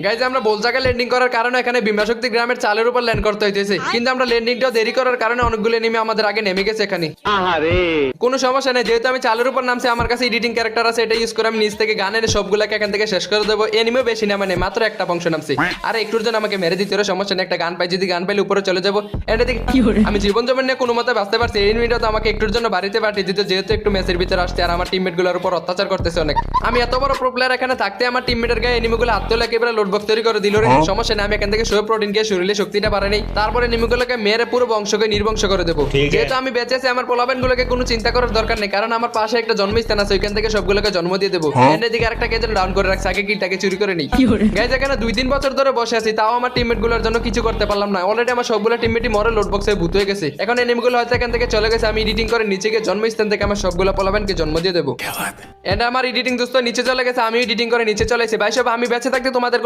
Guys আমরা বোল জায়গায় landing করার কারণে এখানে বিমাশক্তি গ্রামের চালের উপর ল্যান্ড করতে হইতেছে, কিন্তু আমরা ল্যান্ডিংটাও দেরি করার কারণে অনেকগুলো এনিমি আমাদের আগে নেমে গেছে এখানে। কোনো সমস্যা নেই, যেহেতু আমি চালের উপর নামছি আমার কাছে এডিটিং ক্যারেক্টার আছে, এটা ইউজ করে আমি নিচ থেকে গানের সবগুলোকে এখান থেকে শেষ করে দেবো। এনিমিও বেশি নামে নেই, মাত্র একটা বংশ নামছি। আর একটুর জন্য আমাকে মেরে দিতে হবে, সমস্যা নেই, একটা গান পাই, যদি গান পাইলে উপরে চলে যাবো। এটা দিকে আমি জীবন জমেন নিয়ে কোনো মতে বাঁচতে পারছি। এই এনিমিটা তো আমাকে একটুর জন্য বাড়িতে পাঠিয়ে দিতে, যেহেতু একটু ম্যাচের ভিতরে আসছে আর আমার টিমমেট গুলোর উপর অত্যাচার করতেছে অনেক। আমি এত বড় প্রো প্লেয়ার এখানে থাকতে আমার টিমমেটের গায়ে এনিমিগুলো আত্মলে একেবারে লোডবক্স তৈরি করে দিল রে। সমস্যা নেই, আমি এখান থেকে শো প্রোটিন খেয়ে শরীরে শক্তিটা বাড়ে নেই, তারপরে এনিমিগুলোকে মেরে পুরো বংশকে নির্বংশ করে দেবো। যেহেতু আমি বেঁচে আছি আমার পোলাবেন গুলোকে কোনো চিন্তা করার দরকার নেই, কারণ আমার পাশে একটা জন্মস্থান আছে, ওইখান থেকে সবগুলোকে জন্ম দিয়ে দেবো। এন্ডের দিকে আরেকটা কেজন ডাউন করে রাখছে, আগে কিটাকে চুরি করে নেই। গাইজ এখানে 2-3 বছর ধরে বসে আছি, তাও আমার টিমমেট গুলোর জন্য কিছু করতে পারলাম না। অলরেডি আমার সবগুলো টিমমেটই মরে লোড বক্সে ভূত হয়ে গেছে। এখন এনিমিগুলো হয়তো এখান থেকে চলে গেছে, আমি এডিটিং করে নিচে গিয়ে জন্মস্থান থেকে আমার সবগুলো পোলাবেনকে জন্ম দিয়ে দেবো। এন্ড আমার এডিটিং দোস্ত নিচে চলে গেছে, আমি এডিটিং করে নিচে চলে এসেছি। ভাই সব আমি বেঁচে থাকতে তোমাদের কোনো